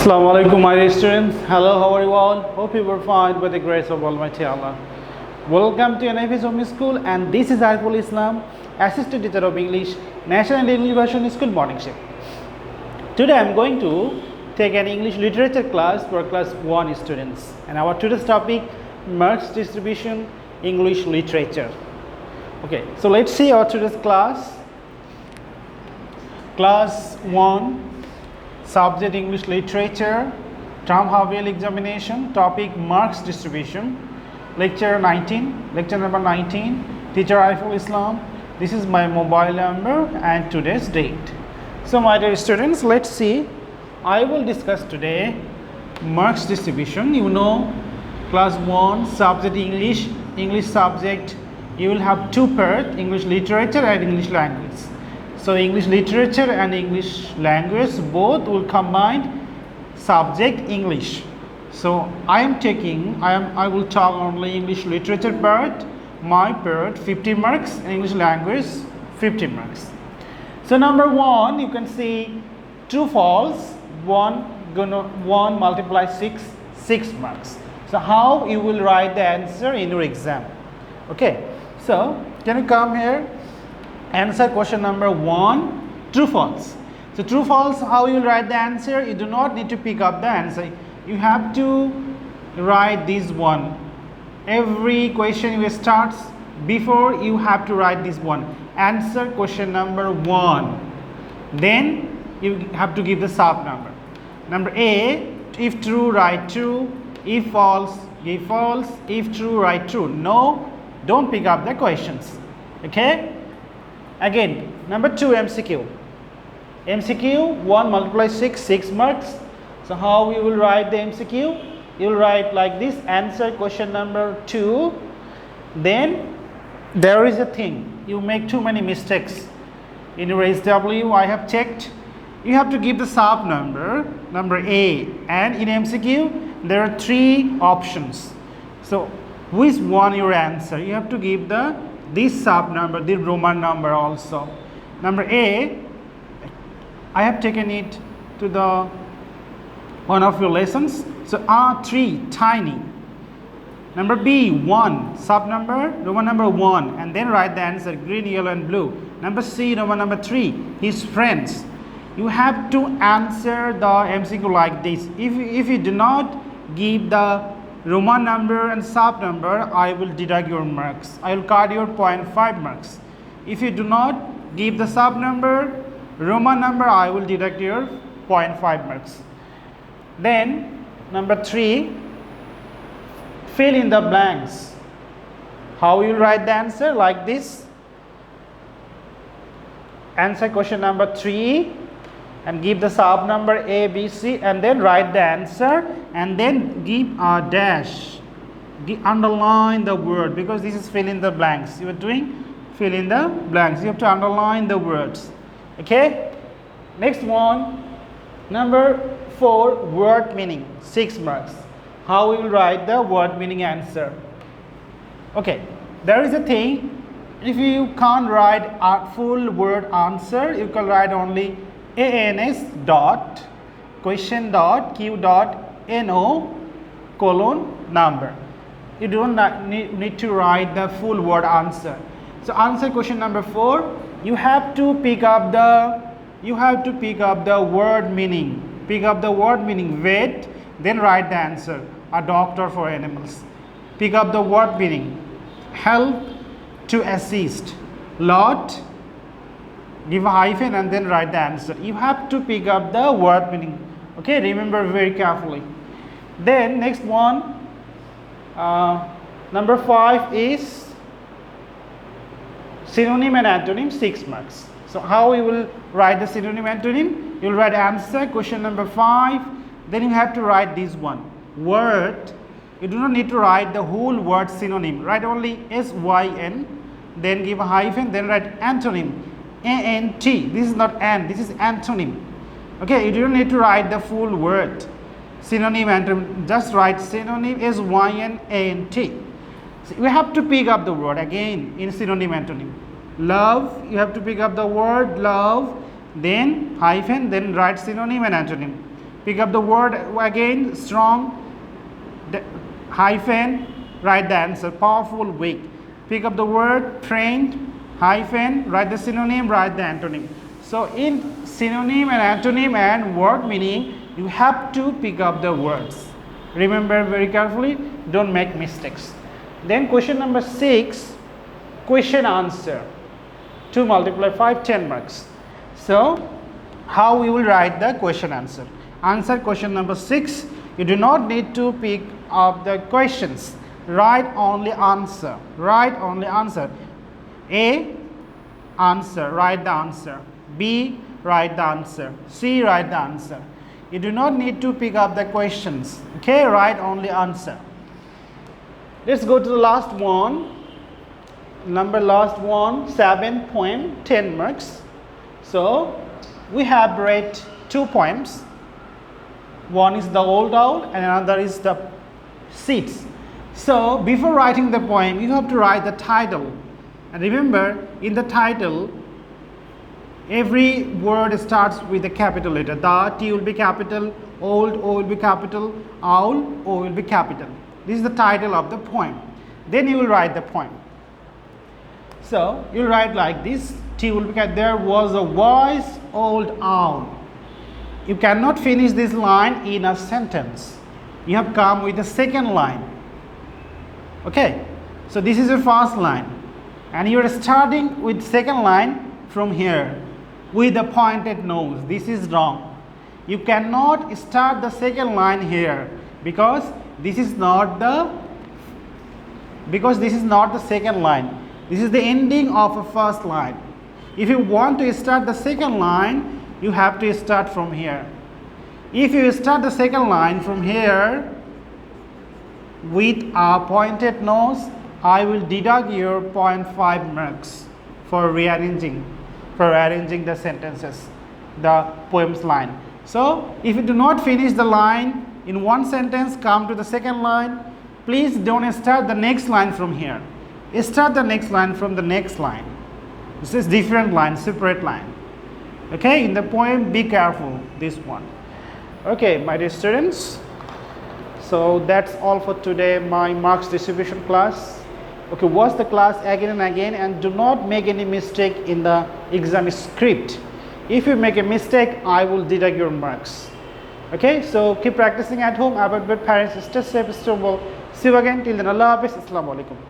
Assalamu alaikum, my dear students. Hello, how are you all? Hope you were fine by the grace of Almighty Allah. Welcome to NFS Home School, and this is Ariful Islam, Assistant Teacher of English, National English Version School Morning Shift. Today I am going to take an English literature class for class 1 students, and our today's topic, marks distribution, English literature. Okay, so let's see our today's class. Class 1. Subject English literature, term half-yearly examination, topic marks distribution, lecture number 19, teacher Ariful Islam. This is my mobile number and today's date. So my dear students, let's see. I will discuss today marks distribution. You know, class 1 subject English subject, you will have two parts, English literature and English language. So English literature and English language both will combine subject English. So I will talk only English literature part, my part 50 marks, and English language 50 marks. So number 1, you can see true false, 1 multiply 6 marks. So how you will write the answer in your exam? Okay, so can you come here? Answer question number 1, true false. So true false, how you will write the answer? You do not need to pick up the answer. You have to write this one. Every question you start before, you have to write this one. Answer question number 1. Then you have to give the sub number. Number A, if true, write true. If false, give false. If true, write true. No, don't pick up the questions. Okay? Again, number 2, MCQ. MCQ 1 multiply 6 marks. So how you will write the MCQ? You will write like this, answer question number 2. Then there is a thing, you make too many mistakes. In your SW, I have checked, you have to give the sub number A, and in MCQ there are 3 options. So which one your answer? You have to give this sub number, the Roman number also. Number A, I have taken it to the one of your lessons. So R3, tiny. Number B, 1, sub number, Roman number 1, and then write the answer, green, yellow and blue. Number C, Roman number 3, his friends. You have to answer the MCQ like this. If you do not give the Roman number and sub number, I will deduct your marks. I will cut your 0.5 marks. If you do not give the sub number, Roman number, I will deduct your 0.5 marks. Then number 3, fill in the blanks. How you write the answer? Like this. Answer question number 3 and give the sub number A, B, C, and then write the answer, and then give a dash, underline the word, because this is fill in the blanks. You are doing fill in the blanks. You have to underline the words. Okay, next one, number 4, word meaning, 6 marks. How we will write the word meaning answer? Okay, there is a thing, if you can't write a full word answer, you can write only ANS dot question dot Q dot NO colon number. You don't need to write the full word answer. So answer question number 4, you have to pick up the word meaning. Pick up the word meaning, wait, then write the answer. A doctor for animals. Pick up the word meaning, help, to assist, lot, give a hyphen and then write the answer. You have to pick up the word meaning. Okay, remember very carefully. Then next one, number 5 is synonym and antonym, 6 marks. So how you will write the synonym antonym? You will write answer question number 5. Then you have to write this one, word. You do not need to write the whole word synonym. Write only SYN, then give a hyphen, then write antonym. ANT, this is not and, this is antonym. Okay, you don't need to write the full word. Synonym, antonym, just write synonym SYN ANT. So you have to pick up the word again in synonym, antonym. Love, you have to pick up the word love, then hyphen, then write synonym and antonym. Pick up the word again, strong, hyphen, write the answer, powerful, weak. Pick up the word trained, hyphen, write the synonym, write the antonym. So in synonym and antonym and word meaning, you have to pick up the words. Remember very carefully, don't make mistakes. Then question number 6, question answer. 2 multiply 5, 10 marks. So how we will write the question answer? Answer question number 6. You do not need to pick up the questions. Write only answer. Write only answer. A, answer. Write the answer. B, write the answer. C, write the answer. You do not need to pick up the questions. Okay, write only answer. Let's go to the last one. Last one, 7 poem, 10 marks. So we have read 2 poems. One is the Old Owl and another is the Seeds. So before writing the poem, you have to write the title. And remember, in the title, every word starts with a capital letter. The T will be capital, old O will be capital, owl O will be capital. This is the title of the poem. Then you will write the poem. So you write like this. T will be there was a wise old owl. You cannot finish this line in a sentence. You have come with the second line. Okay. So this is your first line. And you are starting with second line from here with a pointed nose. This is wrong. You cannot start the second line here because this is not the second line. This is the ending of a first line. If you want to start the second line, you have to start from here. If you start the second line from here with a pointed nose, I will deduct your 0.5 marks for arranging the sentences, the poem's line. So if you do not finish the line in one sentence, come to the second line, please don't start the next line from here. Start the next line from the next line. This is different line, separate line. Okay, in the poem, be careful, this one. Okay, my dear students, so that's all for today, my marks distribution class. Okay, watch the class again and again and do not make any mistake in the exam script. If you make a mistake, I will deduct your marks. Okay, so keep practicing at home. Have a good parents, stay safe, stay well. See you again. Till then, Allah Hafiz. Assalamu alaikum.